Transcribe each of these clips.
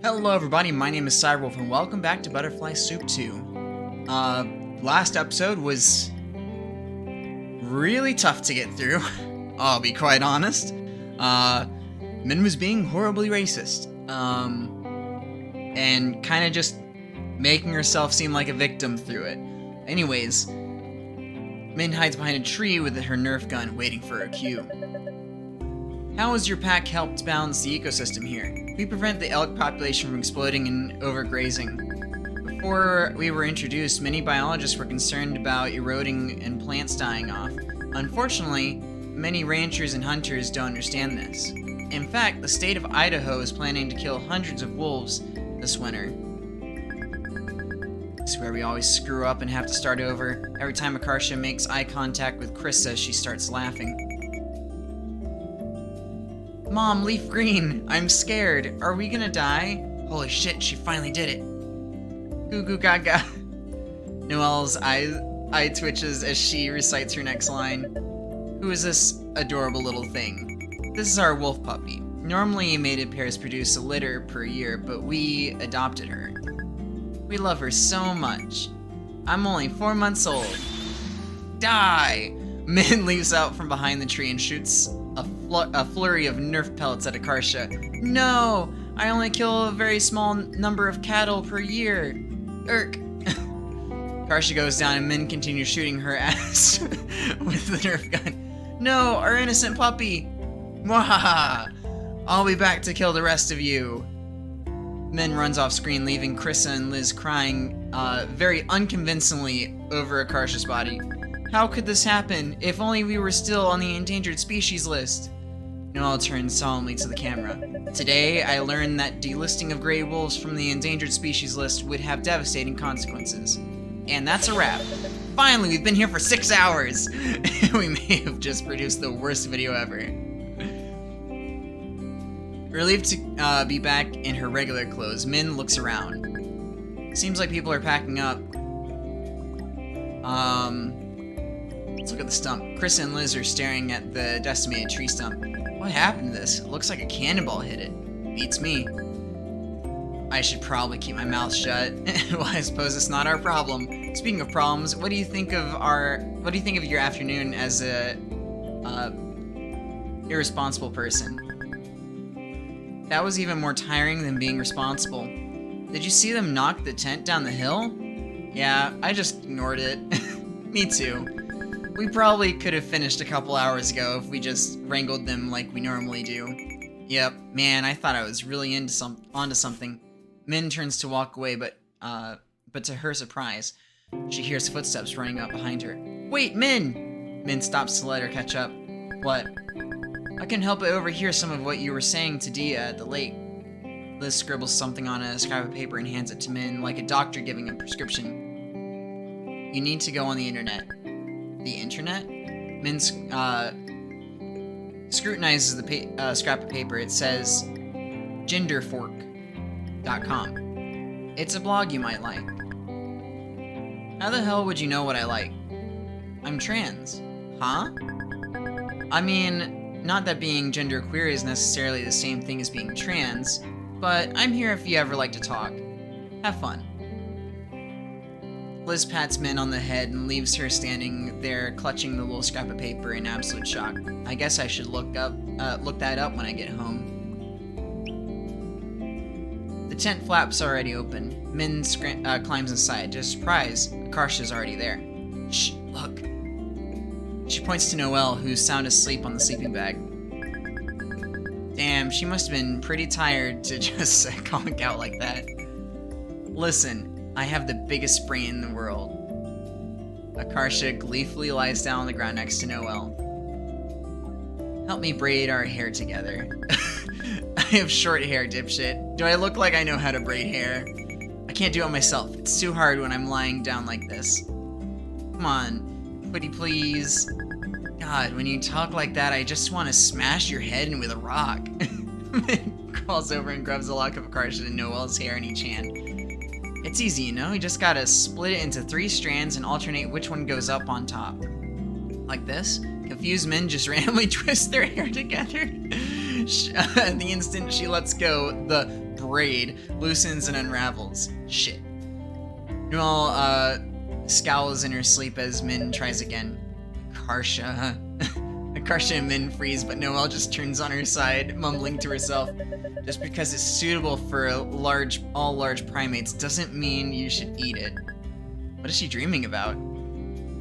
Hello everybody, my name is Cyrewolf and welcome back to Butterfly Soup 2. Last episode was really tough to get through, I'll be quite honest. Min was being horribly racist, and kind of just making herself seem like a victim through it. Anyways, Min hides behind a tree with her Nerf gun waiting for her cue. How has your pack helped balance the ecosystem here? We prevent the elk population from exploding and overgrazing. Before we were introduced, many biologists were concerned about eroding and plants dying off. Unfortunately, many ranchers and hunters don't understand this. In fact, the state of Idaho is planning to kill hundreds of wolves this winter. This is where we always screw up and have to start over. Every time Akarsha makes eye contact with Krista, she starts laughing. Mom, leaf green! I'm scared! Are we gonna die? Holy shit, she finally did it! Goo goo gaga! Noelle's eye twitches as she recites her next line. Who is this adorable little thing? This is our wolf puppy. Normally, mated pairs produce a litter per year, but we adopted her. We love her so much. I'm only 4 months old. Die! Min leaps out from behind the tree and shoots a flurry of Nerf pellets at Akarsha. No! I only kill a very small number of cattle per year. Irk. Akarsha goes down and Min continues shooting her ass with the Nerf gun. No! Our innocent puppy! Mwahaha! I'll be back to kill the rest of you. Min runs off screen, leaving Krissa and Liz crying very unconvincingly over Akarsha's body. How could this happen? If only we were still on the endangered species list. Noelle turns solemnly to the camera. Today, I learned that delisting of gray wolves from the endangered species list would have devastating consequences. And that's a wrap. Finally, we've been here for 6 hours! We may have just produced the worst video ever. Relieved to be back in her regular clothes, Min looks around. Seems like people are packing up. Let's look at the stump. Chris and Liz are staring at the decimated tree stump. What happened to this? It looks like a cannonball hit it. Beats me. I should probably keep my mouth shut. Well, I suppose it's not our problem. Speaking of problems, what do you think of your afternoon as a irresponsible person? That was even more tiring than being responsible. Did you see them knock the tent down the hill? Yeah, I just ignored it. Me too. We probably could have finished a couple hours ago if we just wrangled them like we normally do. Yep, man, I thought I was really onto something. Min turns to walk away, but to her surprise, she hears footsteps running up behind her. Wait, Min! Min stops to let her catch up. What? I couldn't help but overhear some of what you were saying to Dia at the lake. Liz scribbles something on a scrap of paper and hands it to Min like a doctor giving a prescription. You need to go on the internet. The internet? Min scrutinizes the scrap of paper. It says genderfork.com. It's a blog you might like. How the hell would you know what I like? I'm trans. Huh? I mean, not that being genderqueer is necessarily the same thing as being trans, but I'm here if you ever like to talk. Have fun. Liz pats Min on the head and leaves her standing there clutching the little scrap of paper in absolute shock. I guess I should look that up when I get home. The tent flap's already open. Min climbs inside. To her surprise, Akarsha's already there. Shh, look. She points to Noelle, who's sound asleep on the sleeping bag. Damn, she must have been pretty tired to just conk out like that. Listen. I have the biggest brain in the world. Akarsha gleefully lies down on the ground next to Noelle. Help me braid our hair together. I have short hair, dipshit. Do I look like I know how to braid hair? I can't do it myself. It's too hard when I'm lying down like this. Come on, pretty please. God, when you talk like that, I just want to smash your head in with a rock. Crawls over and grabs a lock of Akarsha and Noelle's hair in each hand. It's easy, you know? You just gotta split it into 3 strands and alternate which one goes up on top. Like this? Confused men just randomly twist their hair together. The instant she lets go, the braid loosens and unravels. Shit. Noelle, scowls in her sleep as Min tries again. Karsha. Karsha and Min freeze, but Noelle just turns on her side, mumbling to herself. Just because it's suitable for all large primates doesn't mean you should eat it. What is she dreaming about?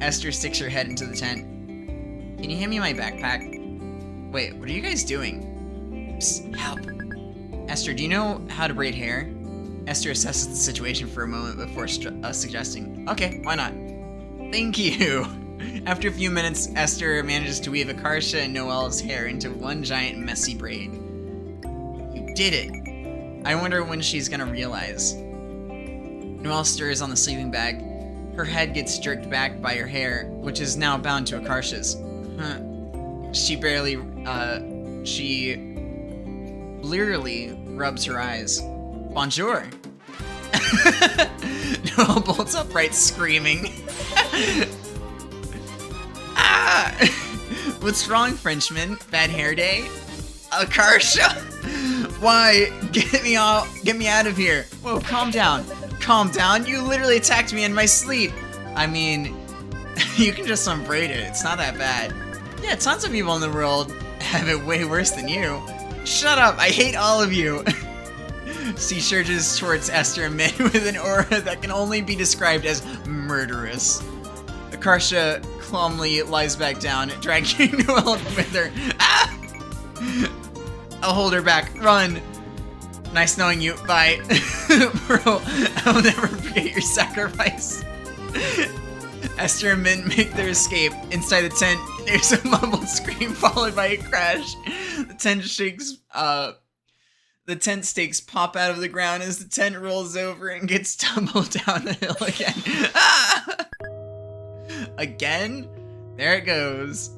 Esther sticks her head into the tent. Can you hand me my backpack? Wait, what are you guys doing? Psst, help. Esther, do you know how to braid hair? Esther assesses the situation for a moment before suggesting, okay, why not? Thank you. After a few minutes, Esther manages to weave Akarsha and Noelle's hair into one giant messy braid. You did it. I wonder when she's gonna realize. Noelle stirs on the sleeping bag. Her head gets jerked back by her hair, which is now bound to Akarsha's. She blearily rubs her eyes. Bonjour. Noelle bolts upright, screaming. Ah! What's wrong, Frenchman? Bad hair day? Akarsha! Why? Get me out of here. Whoa, calm down. Calm down? You literally attacked me in my sleep. I mean, you can just unbraid it. It's not that bad. Yeah, tons of people in the world have it way worse than you. Shut up, I hate all of you. She surges towards Esther and Min with an aura that can only be described as murderous. Akarsha calmly lies back down, dragging Noelle with her. Ah! I'll hold her back. Run. Nice knowing you. Bye. Bro, I'll never forget your sacrifice. Esther and Min make their escape. Inside the tent, there's a mumbled scream followed by a crash. The tent stakes pop out of the ground as the tent rolls over and gets tumbled down the hill again. Ah! Again? There it goes.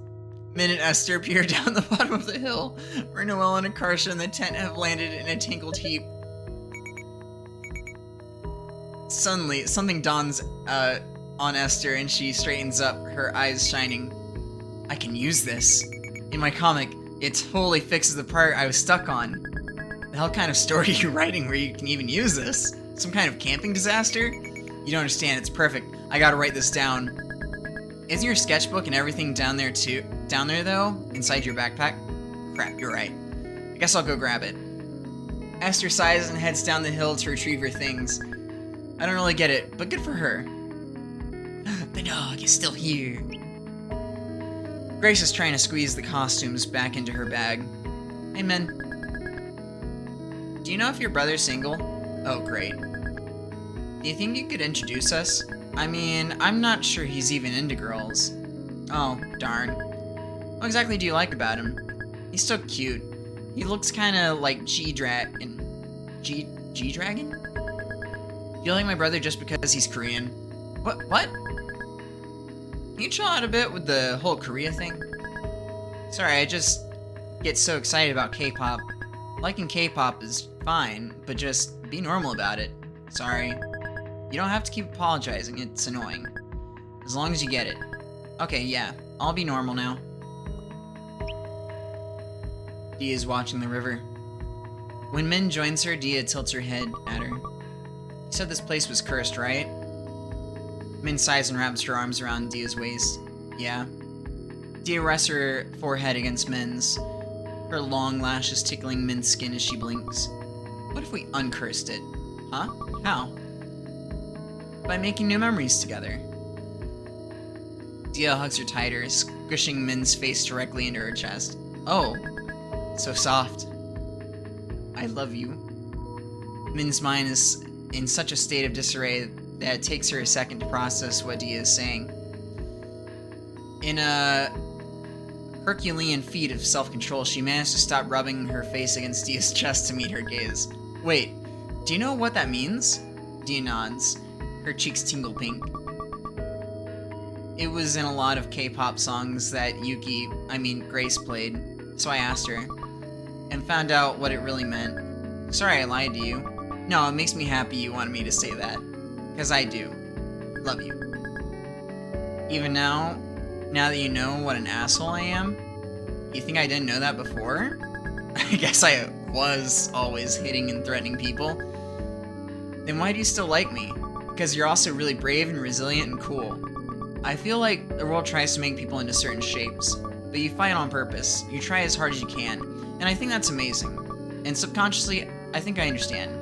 Min and Esther peer down the bottom of the hill, where Noelle and Akarsha and the tent have landed in a tangled heap. Suddenly, something dawns on Esther, and she straightens up, her eyes shining. I can use this. In my comic, it totally fixes the part I was stuck on. The hell kind of story are you writing where you can even use this? Some kind of camping disaster? You don't understand, it's perfect. I gotta write this down. Isn't your sketchbook and everything down there too? Down there though? Inside your backpack? Crap, you're right. I guess I'll go grab it. Esther sighs and heads down the hill to retrieve her things. I don't really get it, but good for her. The dog is still here. Grace is trying to squeeze the costumes back into her bag. Hey, Min. Do you know if your brother's single? Oh, great. Do you think you could introduce us? I mean, I'm not sure he's even into girls. Oh, darn. What exactly do you like about him? He's so cute. He looks kinda like G-Dragon. G-Dragon? Do you like my brother just because he's Korean? What? Can you chill out a bit with the whole Korea thing? Sorry, I just get so excited about K-pop. Liking K-pop is fine, but just be normal about it. Sorry. You don't have to keep apologizing, it's annoying. As long as you get it. Okay, yeah, I'll be normal now. Dia is watching the river. When Min joins her, Dia tilts her head at her. You said this place was cursed, right? Min sighs and wraps her arms around Dia's waist. Yeah. Dia rests her forehead against Min's, her long lashes tickling Min's skin as she blinks. What if we uncursed it? Huh? How? By making new memories together. Dia hugs her tighter, squishing Min's face directly into her chest. Oh, so soft. I love you. Min's mind is in such a state of disarray that it takes her a second to process what Dia is saying. In a Herculean feat of self-control, she managed to stop rubbing her face against Dia's chest to meet her gaze. Wait, do you know what that means? Dia nods. Her cheeks tingle pink. It was in a lot of K-pop songs that Grace played, so I asked her, and found out what it really meant. Sorry I lied to you. No, it makes me happy you wanted me to say that. Because I do. Love you. Even now that you know what an asshole I am, you think I didn't know that before? I guess I was always hitting and threatening people. Then why do you still like me? Because you're also really brave and resilient and cool. I feel like the world tries to make people into certain shapes, but you fight on purpose. You try as hard as you can, and I think that's amazing. And subconsciously, I think I understand.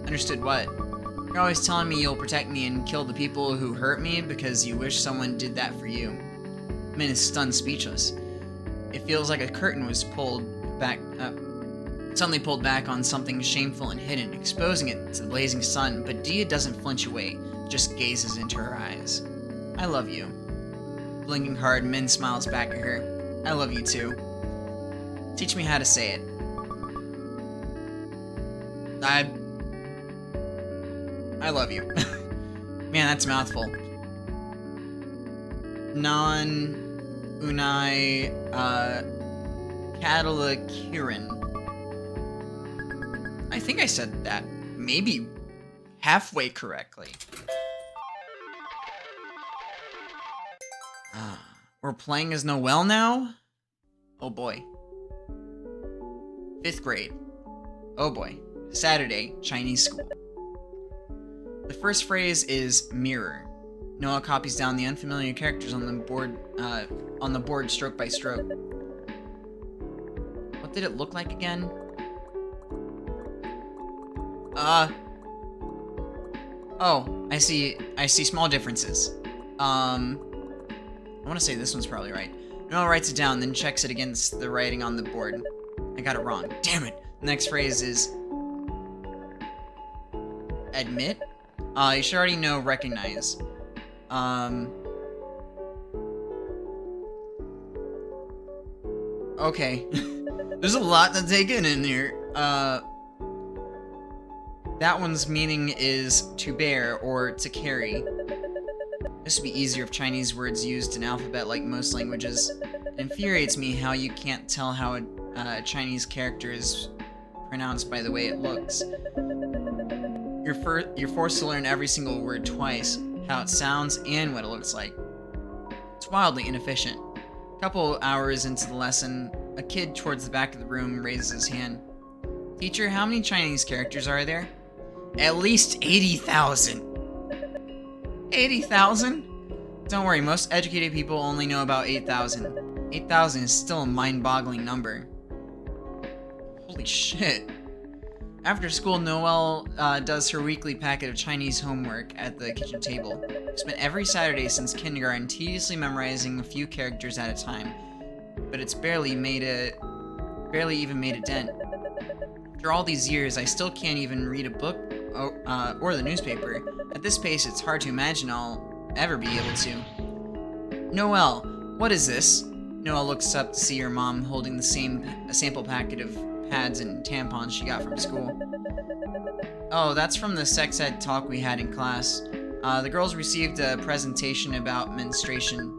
Understood what? You're always telling me you'll protect me and kill the people who hurt me because you wish someone did that for you. Min is stunned speechless. It feels like a curtain was suddenly pulled back on something shameful and hidden, exposing it to the blazing sun, but Dia doesn't flinch away, just gazes into her eyes. I love you. Blinking hard, Min smiles back at her. I love you too. Teach me how to say it. I love you. Man, that's a mouthful. Unai Catalakiran. I think I said that maybe halfway correctly. We're playing as Noelle now? Oh boy. 5th grade. Oh boy. Saturday, Chinese school. The first phrase is mirror. Noelle copies down the unfamiliar characters on the board stroke by stroke. What did it look like again? Oh, I see small differences. I want to say this one's probably right. Noelle writes it down, then checks it against the writing on the board. I got it wrong. Damn it! The next phrase is admit. You should already know recognize. Okay. There's a lot to take in here. That one's meaning is to bear or to carry. This would be easier if Chinese words used an alphabet like most languages. It infuriates me how you can't tell how a Chinese character is pronounced by the way it looks. You're forced to learn every single word twice, how it sounds and what it looks like. It's wildly inefficient. A couple hours into the lesson, a kid towards the back of the room raises his hand. Teacher, how many Chinese characters are there? At least 80,000. 80,000? Don't worry, most educated people only know about 8,000. 8,000 is still a mind-boggling number. Holy shit. After school, Noelle does her weekly packet of Chinese homework at the kitchen table. She spent every Saturday since kindergarten tediously memorizing a few characters at a time, but it's barely even made a dent. After all these years, I still can't even read a book or the newspaper. At this pace, it's hard to imagine I'll ever be able to. Noelle, what is this? Noelle looks up to see her mom holding a sample packet of pads and tampons she got from school. Oh, that's from the sex ed talk we had in class. The girls received a presentation about menstruation.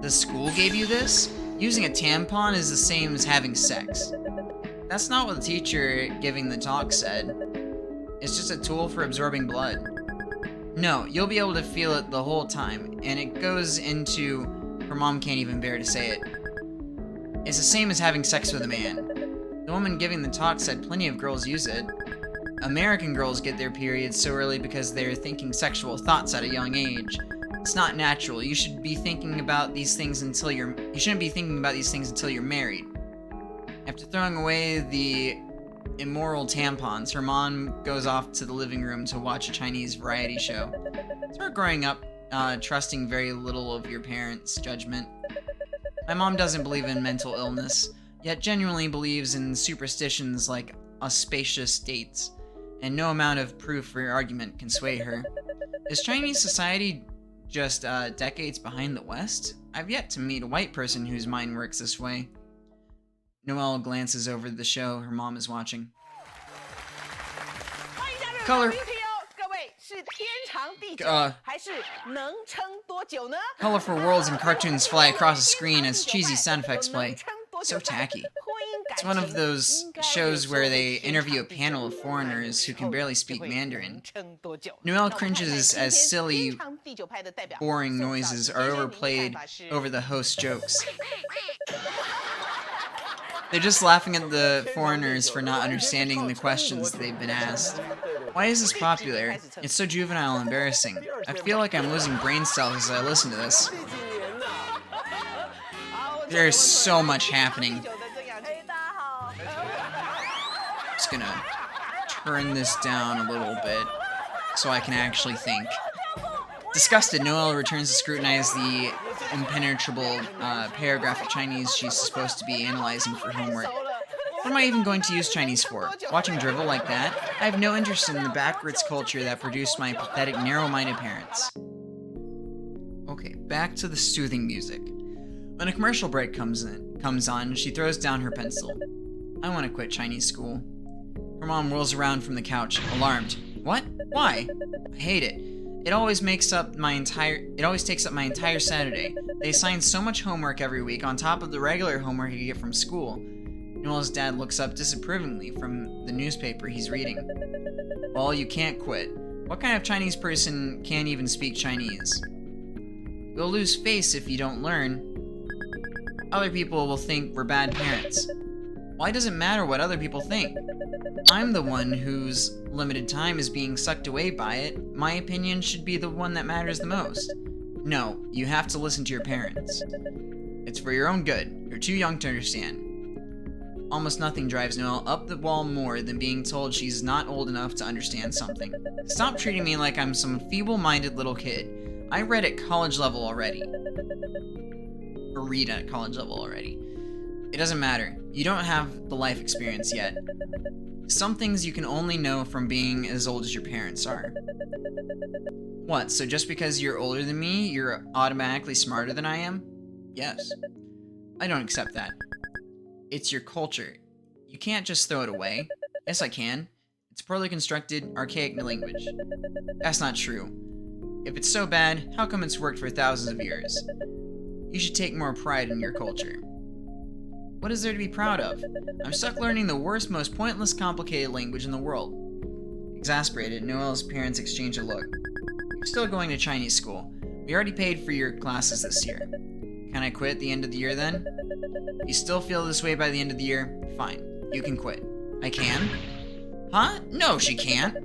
The school gave you this? Using a tampon is the same as having sex. That's not what the teacher giving the talk said. It's just a tool for absorbing blood. No, you'll be able to feel it the whole time, and it goes into... Her mom can't even bear to say it. It's the same as having sex with a man. The woman giving the talk said plenty of girls use it. American girls get their periods so early because they're thinking sexual thoughts at a young age. It's not natural. You shouldn't be thinking about these things until you're married. After throwing away the immoral tampons, her mom goes off to the living room to watch a Chinese variety show. Start growing up, trusting very little of your parents' judgment. My mom doesn't believe in mental illness, yet genuinely believes in superstitions like auspicious dates, and no amount of proof or argument can sway her. Is Chinese society just decades behind the West? I've yet to meet a white person whose mind works this way. Noelle glances over the show her mom is watching. Colorful worlds and cartoons fly across the screen as cheesy sound effects play. So tacky. It's one of those shows where they interview a panel of foreigners who can barely speak Mandarin. Noelle cringes as silly, boring noises are overplayed over the host's jokes. They're just laughing at the foreigners for not understanding the questions they've been asked. Why is this popular? It's so juvenile and embarrassing. I feel like I'm losing brain cells as I listen to this. There's so much happening. Just gonna turn this down a little bit so I can actually think. Disgusted, Noelle returns to scrutinize the impenetrable paragraph of Chinese she's supposed to be analyzing for homework. What am I even going to use Chinese for? Watching drivel like that? I have no interest in the backwards culture that produced my pathetic, narrow-minded parents. Okay, back to the soothing music. When a commercial break comes on, she throws down her pencil. I want to quit Chinese school. Her mom whirls around from the couch, alarmed. What? Why? I hate it. It always takes up my entire Saturday. They assign so much homework every week on top of the regular homework you get from school. Noelle's dad looks up disapprovingly from the newspaper he's reading. Well, you can't quit. What kind of Chinese person can't even speak Chinese? You'll lose face if you don't learn. Other people will think we're bad parents. Why does it matter what other people think? I'm the one whose limited time is being sucked away by it. My opinion should be the one that matters the most. No, you have to listen to your parents. It's for your own good. You're too young to understand. Almost nothing drives Noelle up the wall more than being told she's not old enough to understand something. Stop treating me like I'm some feeble-minded little kid. I read at college level already. Or read at college level already. It doesn't matter. You don't have the life experience yet. Some things you can only know from being as old as your parents are. What, so just because you're older than me, you're automatically smarter than I am? Yes. I don't accept that. It's your culture. You can't just throw it away. Yes, I can. It's poorly constructed, archaic language. That's not true. If it's so bad, how come it's worked for thousands of years? You should take more pride in your culture. What is there to be proud of? I'm stuck learning the worst, most pointless, complicated language in the world. Exasperated, Noelle's parents exchange a look. You're still going to Chinese school. We already paid for your classes this year. Can I quit at the end of the year then? If you still feel this way by the end of the year, fine. You can quit. I can? Huh? No, she can't.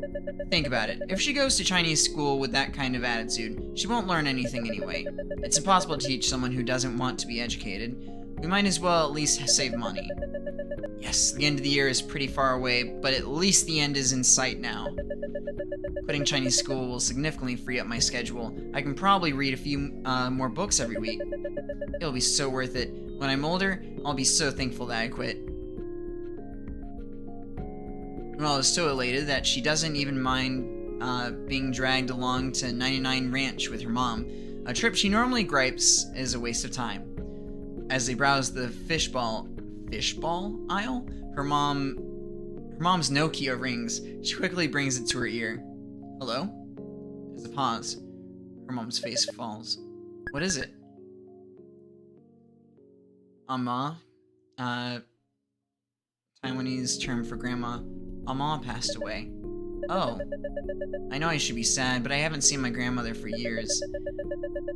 Think about it. If she goes to Chinese school with that kind of attitude, she won't learn anything anyway. It's impossible to teach someone who doesn't want to be educated. We might as well at least save money. Yes, the end of the year is pretty far away, but at least the end is in sight now. Quitting Chinese school will significantly free up my schedule. I can probably read a few more books every week. It'll be so worth it. When I'm older, I'll be so thankful that I quit. Noelle is so elated that she doesn't even mind being dragged along to 99 Ranch with her mom. A trip she normally gripes is a waste of time. As they browse the fishball aisle, her mom's Nokia rings. She quickly brings it to her ear. Hello? There's a pause. Her mom's face falls. What is it? Ama, Taiwanese term for grandma. Ama passed away. Oh. I know I should be sad, but I haven't seen my grandmother for years.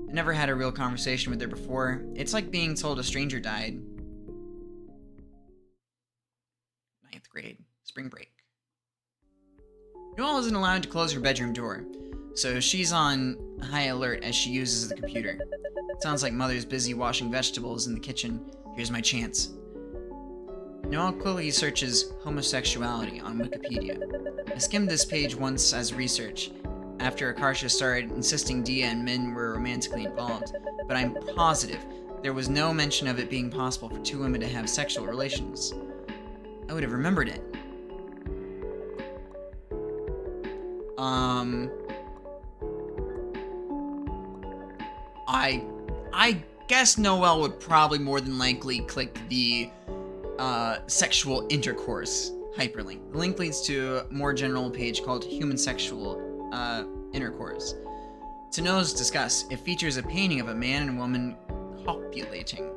I never had a real conversation with her before. It's like being told a stranger died. 9th grade. Spring break. Noelle isn't allowed to close her bedroom door, so she's on high alert as she uses the computer. It sounds like Mother's busy washing vegetables in the kitchen. Here's my chance. Noelle quickly searches homosexuality on Wikipedia. I skimmed this page once as research, after Akarsha started insisting Dia and Min were romantically involved, but I'm positive there was no mention of it being possible for two women to have sexual relations. I would have remembered it. I guess Noelle would probably more than likely click the sexual intercourse hyperlink. The link leads to a more general page called Human Sexual Intercourse. To Noelle's disgust, it features a painting of a man and woman copulating.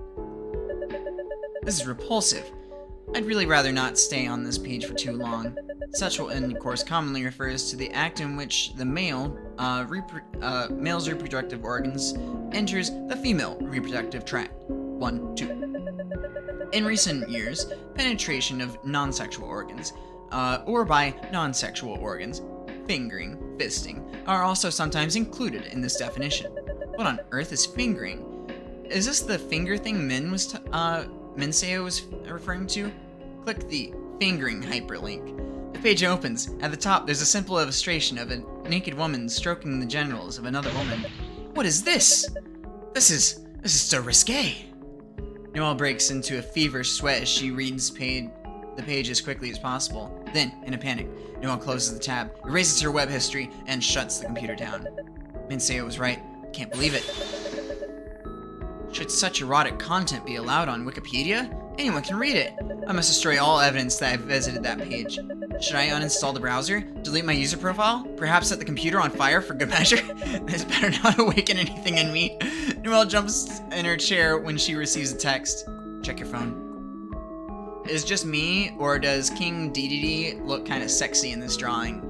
This is repulsive. I'd really rather not stay on this page for too long. Sexual intercourse commonly refers to the act in which the male's reproductive organs enters the female reproductive tract. 1, 2. In recent years, penetration of non-sexual organs, or by non-sexual organs, fingering, fisting, are also sometimes included in this definition. What on earth is fingering? Is this the finger thing Minseo was referring to? Click the fingering hyperlink. The page opens. At the top, there's a simple illustration of a naked woman stroking the genitals of another woman. What is this? This is so risque. Noelle breaks into a feverish sweat as she reads the page as quickly as possible. Then, in a panic, Noelle closes the tab, erases her web history, and shuts the computer down. Minseo was right. Can't believe it. Should such erotic content be allowed on Wikipedia? Anyone can read it. I must destroy all evidence that I've visited that page. Should I uninstall the browser? Delete my user profile? Perhaps set the computer on fire for good measure? This better not awaken anything in me. Noelle jumps in her chair when she receives a text. Check your phone. Is it just me, or does King Dedede look kind of sexy in this drawing?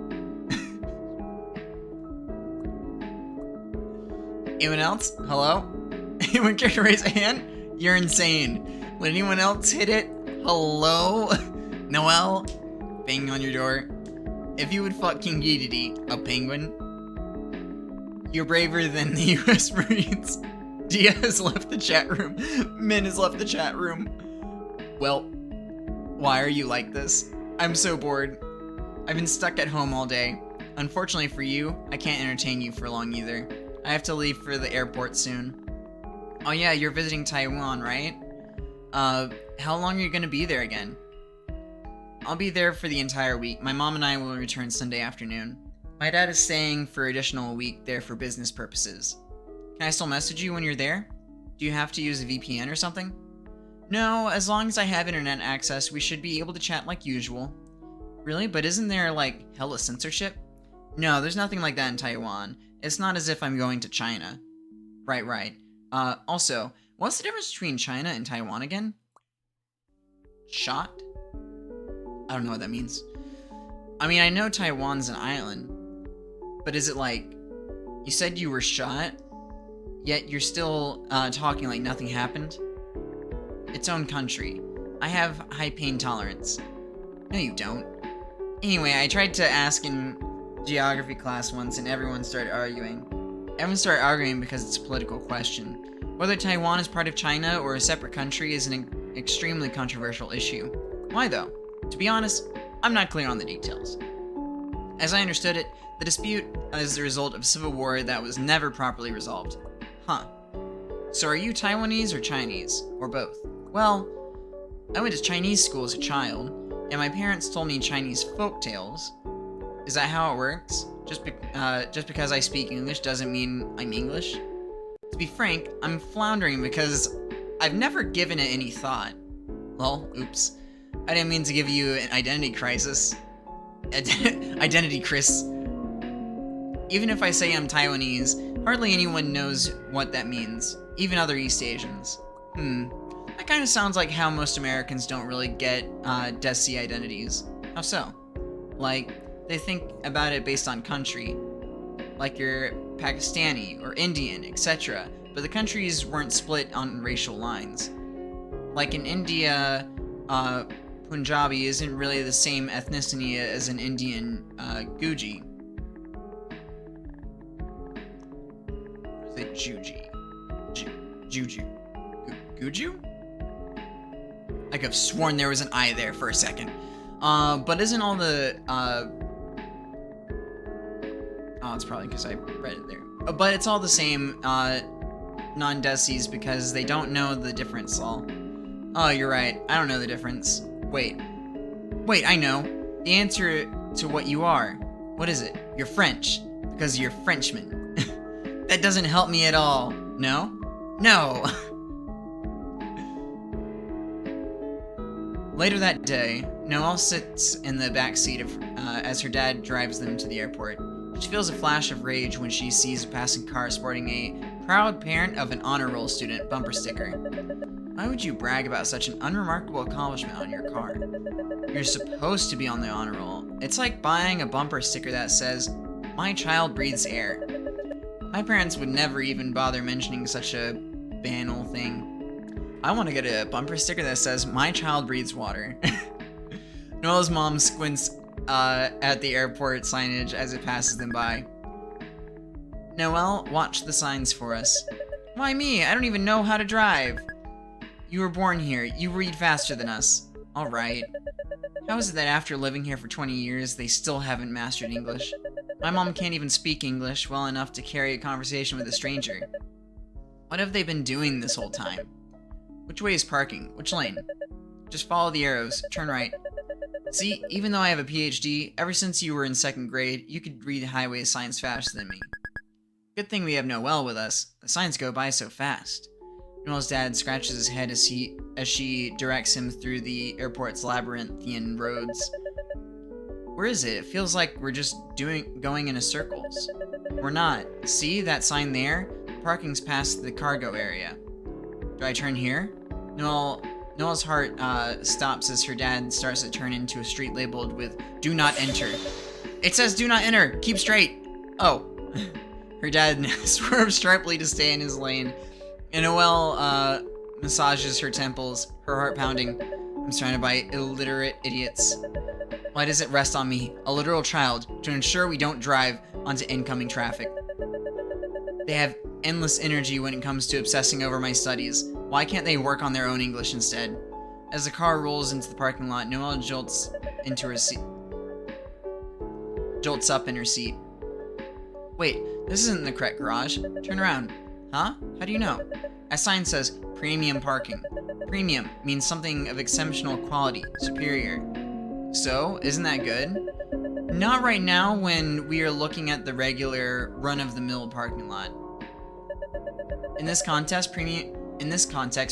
Anyone else? Hello? Anyone care to raise a hand? You're insane. Would anyone else hit it? Hello? Noelle? Banging on your door. If you would fuck King Dedede, a penguin, you're braver than the US Marines. Dia has left the chat room. Min has left the chat room. Well, why are you like this? I'm so bored. I've been stuck at home all day. Unfortunately for you, I can't entertain you for long either. I have to leave for the airport soon. Oh yeah, you're visiting Taiwan, right? How long are you gonna be there again? I'll be there for the entire week. My mom and I will return Sunday afternoon. My dad is staying for an additional week there for business purposes. Can I still message you when you're there? Do you have to use a VPN or something? No, as long as I have internet access, we should be able to chat like usual. Really? But isn't there, like, hella censorship? No, there's nothing like that in Taiwan. It's not as if I'm going to China. Right. Also, what's the difference between China and Taiwan again? Shot? I don't know what that means. I mean, I know Taiwan's an island, but is it like, you said you were shot, yet you're still talking like nothing happened? Its own country. I have high pain tolerance. No, you don't. Anyway, I tried to ask in geography class once and everyone started arguing. Everyone started arguing because it's a political question. Whether Taiwan is part of China or a separate country is an extremely controversial issue. Why though? To be honest, I'm not clear on the details. As I understood it, the dispute is the result of a civil war that was never properly resolved. Huh. So are you Taiwanese or Chinese? Or both? Well, I went to Chinese school as a child, and my parents told me Chinese folk tales. Is that how it works? Just because I speak English doesn't mean I'm English? To be frank, I'm floundering because I've never given it any thought. Well, oops. I didn't mean to give you an identity crisis. Identity Chris. Even if I say I'm Taiwanese, hardly anyone knows what that means. Even other East Asians. That kind of sounds like how most Americans don't really get Desi identities. How so? Like, they think about it based on country. Like you're Pakistani or Indian, etc. But the countries weren't split on racial lines. Like in India, Punjabi isn't really the same ethnicity as an Indian Guji. Or is it Juji? Juju? Guju? I could have sworn there was an I there for a second. But isn't all the, oh, it's probably because I read it there. But it's all the same, non-Desis because they don't know the difference, lol. Oh, you're right. I don't know the difference. Wait, I know. The answer to what you are. What is it? You're French. Because you're Frenchman. That doesn't help me at all. No? No! Later that day, Noelle sits in the back seat as her dad drives them to the airport. She feels a flash of rage when she sees a passing car sporting a proud parent of an honor roll student bumper sticker. Why would you brag about such an unremarkable accomplishment on your car? You're supposed to be on the honor roll. It's like buying a bumper sticker that says, "My child breathes air." My parents would never even bother mentioning such a banal thing. I want to get a bumper sticker that says, "My child breathes water." Noelle's mom squints at the airport signage as it passes them by. Noelle, watch the signs for us. Why me? I don't even know how to drive. You were born here. You read faster than us. Alright. How is it that after living here for 20 years, they still haven't mastered English? My mom can't even speak English well enough to carry a conversation with a stranger. What have they been doing this whole time? Which way is parking? Which lane? Just follow the arrows. Turn right. See, even though I have a PhD, ever since you were in 2nd grade, you could read highway signs faster than me. Good thing we have Noelle with us. The signs go by so fast. Noelle's dad scratches his head as she directs him through the airport's labyrinthian roads. Where is it? It feels like we're just going in circles. We're not. See that sign there? Parking's past the cargo area. Do I turn here? Noelle's heart stops as her dad starts to turn into a street labeled with "Do not enter." It says "Do not enter. Keep straight." Oh. Her dad swerves sharply to stay in his lane, and Noelle massages her temples, her heart pounding. I'm surrounded by illiterate idiots. Why does it rest on me, a literal child, to ensure we don't drive onto incoming traffic? They have endless energy when it comes to obsessing over my studies. Why can't they work on their own English instead? As the car rolls into the parking lot, Noelle jolts up in her seat. Wait, this isn't the correct garage. Turn around. Huh? How do you know? A sign says premium parking. Premium means something of exceptional quality, superior. So, isn't that good? Not right now when we are looking at the regular run-of-the-mill parking lot. In this context,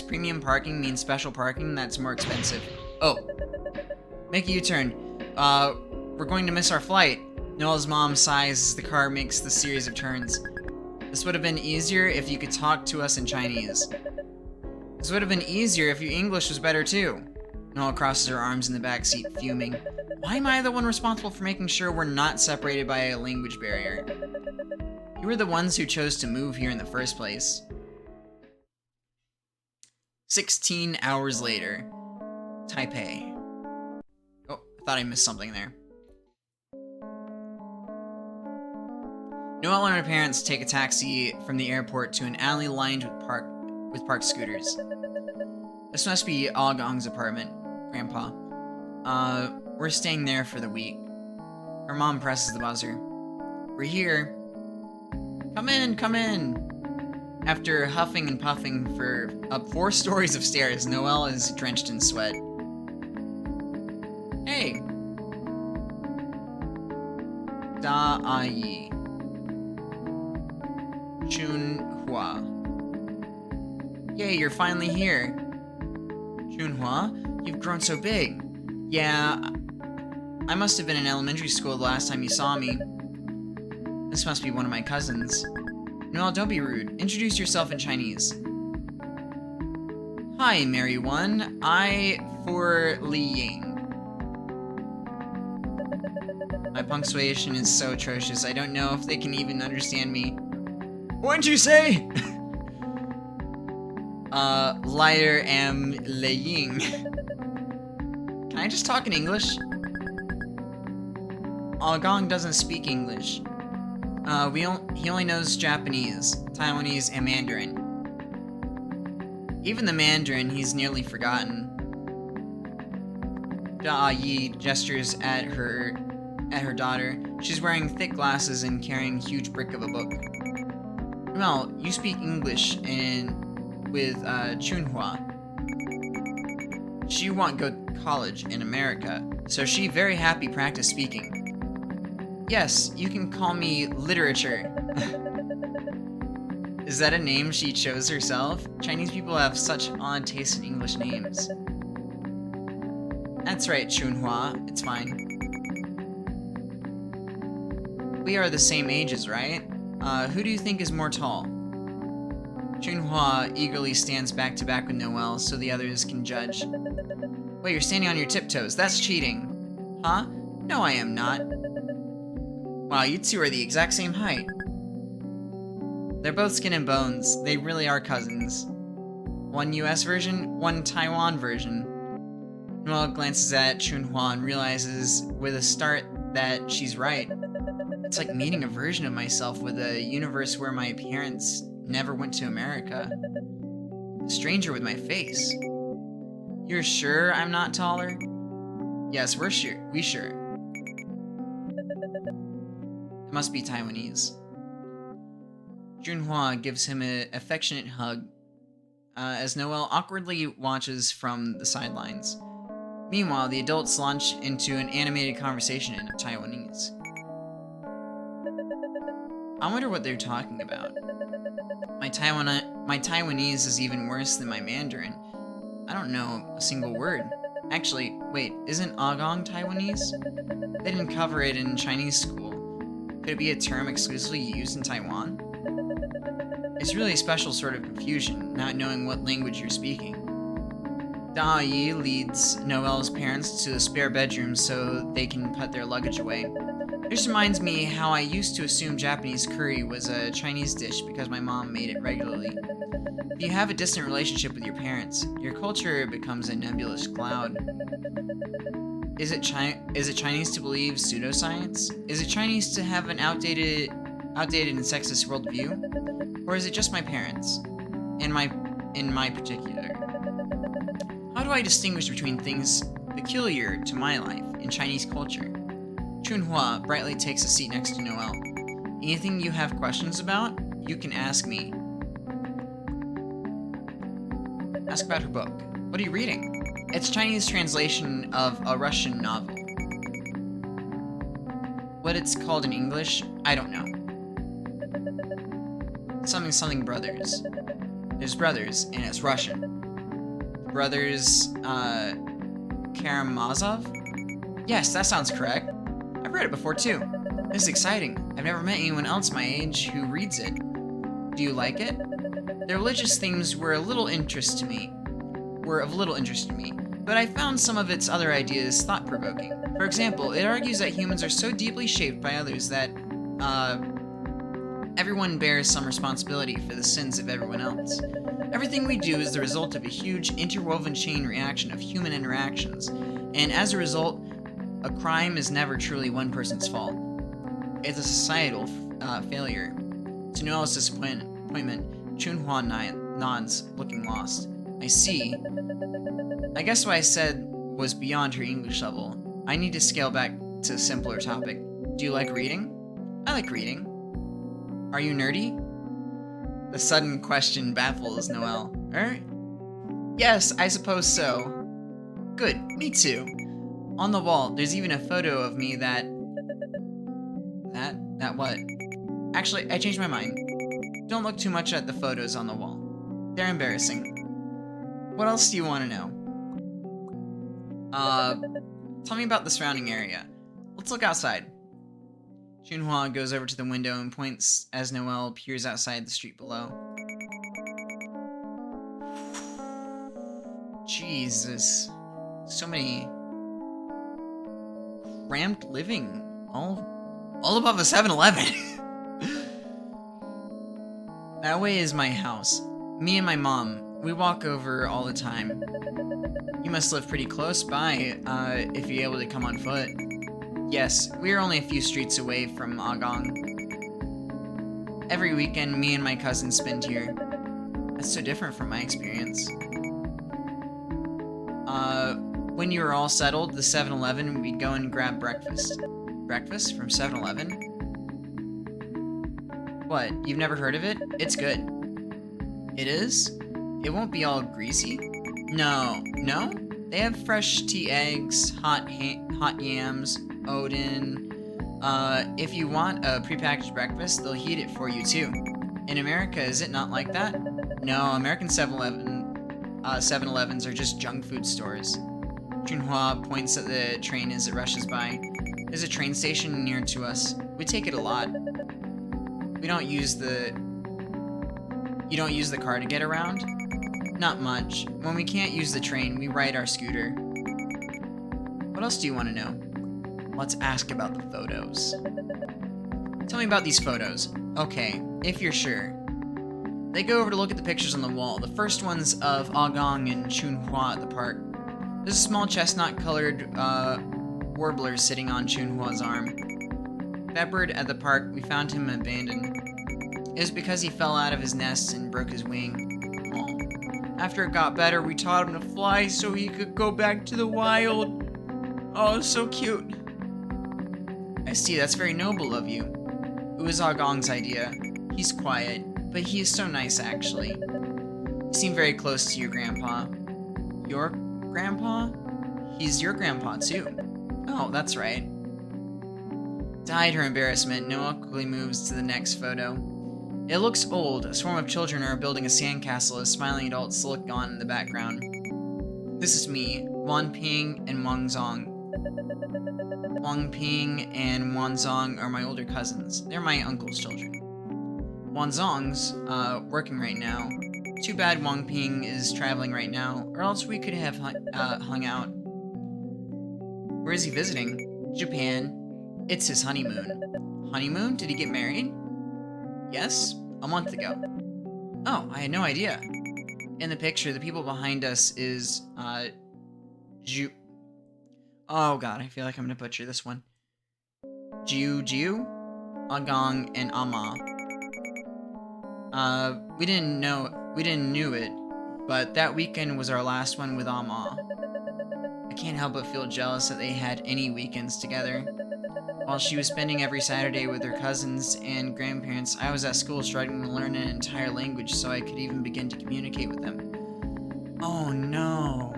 premium parking means special parking that's more expensive. Oh. Make a U-turn. We're going to miss our flight. Noelle's mom sighs as the car makes the series of turns. This would have been easier if you could talk to us in Chinese. This would have been easier if your English was better too. Noelle crosses her arms in the back seat, fuming. Why am I the one responsible for making sure we're not separated by a language barrier? You were the ones who chose to move here in the first place. 16 hours later. Taipei. Oh, I thought I missed something there. Noelle and her parents take a taxi from the airport to an alley lined with parked scooters. This must be Gong's apartment, Grandpa. We're staying there for the week. Her mom presses the buzzer. We're here. Come in, come in. After huffing and puffing for up 4 stories of stairs, Noelle is drenched in sweat. Hey. Da Yi. Chunhua. Yay, you're finally here. Chunhua, you've grown so big. Yeah, I must have been in elementary school the last time you saw me. This must be one of my cousins. Noelle, don't be rude. Introduce yourself in Chinese. Hi, Merry One. I for Li Ying. My punctuation is so atrocious, I don't know if they can even understand me. What'd you say? Liar am Le Ying. Can I just talk in English? Gong doesn't speak English. He only knows Japanese, Taiwanese, and Mandarin. Even the Mandarin he's nearly forgotten. Da Yi gestures at her daughter. She's wearing thick glasses and carrying a huge brick of a book. Noelle, you speak English with Chunhua. She won't go to college in America, so she very happy practice speaking. Yes, you can call me Literature. Is that a name she chose herself? Chinese people have such odd taste in English names. That's right, Chunhua. It's fine. We are the same ages, right? Who do you think is more tall? Chunhua eagerly stands back to back with Noelle so the others can judge. Wait, you're standing on your tiptoes. That's cheating. Huh? No, I am not. Wow, you two are the exact same height. They're both skin and bones. They really are cousins. One US version, one Taiwan version. Noelle glances at Chunhua and realizes with a start that she's right. It's like meeting a version of myself with a universe where my parents never went to America. A stranger with my face. You're sure I'm not taller? Yes, we're sure. We sure. It must be Taiwanese. Junhua gives him an affectionate hug as Noelle awkwardly watches from the sidelines. Meanwhile, the adults launch into an animated conversation in Taiwanese. I wonder what they're talking about. My Taiwanese is even worse than my Mandarin. I don't know a single word. Actually, wait, isn't Agong Taiwanese? They didn't cover it in Chinese school. Could it be a term exclusively used in Taiwan? It's really a special sort of confusion, not knowing what language you're speaking. Da Yi leads Noelle's parents to the spare bedroom so they can put their luggage away. This reminds me how I used to assume Japanese curry was a Chinese dish because my mom made it regularly. If you have a distant relationship with your parents, your culture becomes a nebulous cloud. Is it Chinese to believe pseudoscience? Is it Chinese to have an outdated and sexist worldview? Or is it just my parents? In my particular. How do I distinguish between things peculiar to my life in Chinese culture? Chunhua brightly takes a seat next to Noelle. Anything you have questions about, you can ask me. Ask about her book. What are you reading? It's Chinese translation of a Russian novel. What it's called in English, I don't know. Something brothers. There's brothers, and it's Russian. Brothers, Karamazov? Yes, that sounds correct. I've read it before too. This is exciting. I've never met anyone else my age who reads it. Do you like it? The religious themes were of little interest to me, but I found some of its other ideas thought-provoking. For example, it argues that humans are so deeply shaped by others that, everyone bears some responsibility for the sins of everyone else. Everything we do is the result of a huge interwoven chain reaction of human interactions, and as a result, a crime is never truly one person's fault. It's a societal failure. To Noelle's disappointment, Chunhua nods, looking lost. I see. I guess what I said was beyond her English level. I need to scale back to a simpler topic. Do you like reading? I like reading. Are you nerdy? The sudden question baffles Noelle. Yes, I suppose so. Good, me too. On the wall, there's even a photo of me that what? Actually, I changed my mind. Don't look too much at the photos on the wall. They're embarrassing. What else do you want to know? Tell me about the surrounding area. Let's look outside. Junhua goes over to the window and points as Noelle peers outside the street below. Jesus. So many cramped living. All above a 7-Eleven. That way is my house. Me and my mom, we walk over all the time. You must live pretty close by, if you're able to come on foot. Yes, we are only a few streets away from Agong. Every weekend, me and my cousins spend here. That's so different from my experience. When you were all settled, the 7-Eleven, we'd go and grab breakfast. Breakfast from 7-Eleven? What, you've never heard of it? It's good. It is? It won't be all greasy? No? They have fresh tea eggs, hot yams, Odin. If you want a prepackaged breakfast, they'll heat it for you too. In America, is it not like that? No, American 7-Elevens are just junk food stores. Junhua points at the train as it rushes by. There's a train station near to us. We take it a lot. You don't use the car to get around? Not much. When we can't use the train, we ride our scooter. What else do you want to know? Let's ask about the photos. Tell me about these photos. Okay, if you're sure. They go over to look at the pictures on the wall. The first one's of Agong and Chunhua at the park. There's a small chestnut-colored warbler sitting on Chunhua's arm. That bird at the park, we found him abandoned. It was because he fell out of his nest and broke his wing. Oh. After it got better, we taught him to fly so he could go back to the wild. Oh, so cute. I see, that's very noble of you. It was Agong's idea. He's quiet, but he is so nice, actually. You seem very close to your grandpa. Your grandpa? He's your grandpa, too. Oh, that's right. To hide her embarrassment, Noelle quickly moves to the next photo. It looks old. A swarm of children are building a sandcastle as smiling adults look on in the background. This is me, Wan Ping and Wang Zong. Wang Ping and Wan Zong are my older cousins. They're my uncle's children. Wan Zong's working right now. Too bad Wang Ping is traveling right now, or else we could have hung out. Where is he visiting? Japan. It's his honeymoon. Honeymoon? Did he get married? Yes, a month ago. Oh, I had no idea. In the picture, the people behind us is, Oh god, I feel like I'm gonna butcher this one. Jiu, Agong, and Ama. We didn't knew it, but that weekend was our last one with Ama. I can't help but feel jealous that they had any weekends together. While she was spending every Saturday with her cousins and grandparents, I was at school struggling to learn an entire language so I could even begin to communicate with them. Oh no.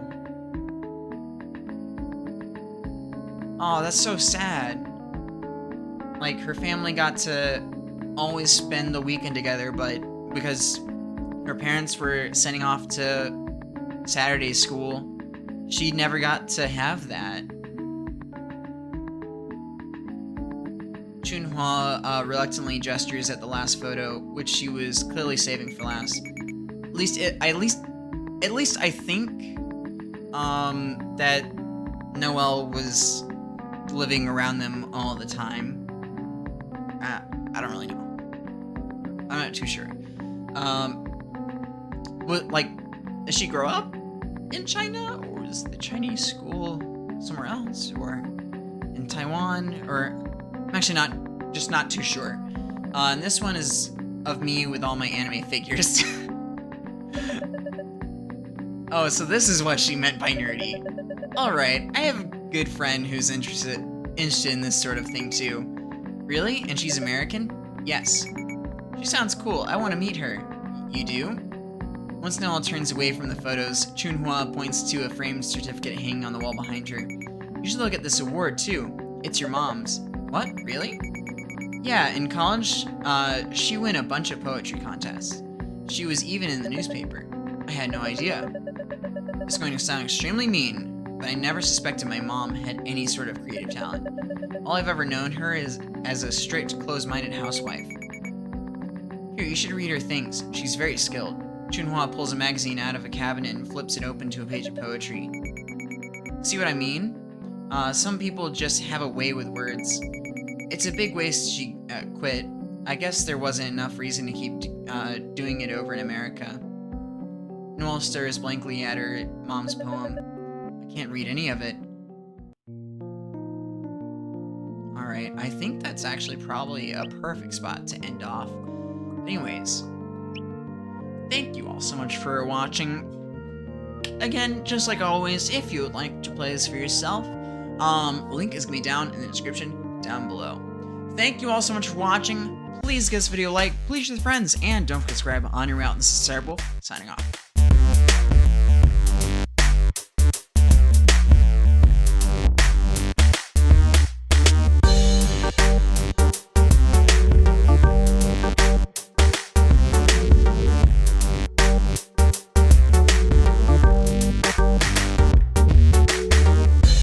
Oh, that's so sad. Like, her family got to always spend the weekend together, but because her parents were sending off to Saturday school, she never got to have that. Chunhua reluctantly gestures at the last photo, which she was clearly saving for last. At least I think that Noelle was living around them all the time. I don't really know. I'm not too sure. Does she grow up in China, or is the Chinese school somewhere else, or in Taiwan, or I'm actually not too sure. And this one is of me with all my anime figures. Oh, so this is what she meant by nerdy. Alright, I have a good friend who's interested in this sort of thing too. Really? And she's American? Yes. She sounds cool. I want to meet her. You do? Once Noelle turns away from the photos, Chunhua points to a framed certificate hanging on the wall behind her. You should look at this award too. It's your mom's. What? Really? Yeah, in college, she won a bunch of poetry contests. She was even in the newspaper. I had no idea. It's going to sound extremely mean, but I never suspected my mom had any sort of creative talent. All I've ever known her is as a strict, closed-minded housewife. Here, you should read her things. She's very skilled. Chunhua pulls a magazine out of a cabinet and flips it open to a page of poetry. See what I mean? Some people just have a way with words. It's a big waste she quit. I guess there wasn't enough reason to keep doing it over in America. Noelle stares blankly at her mom's poem. I can't read any of it. Alright, I think that's actually probably a perfect spot to end off. Anyways, thank you all so much for watching. Again, just like always, if you would like to play this for yourself, link is going to be down in the description down below. Thank you all so much for watching. Please give this video a like, please share with friends, and don't forget to subscribe on your way out. This is Terrible, signing off.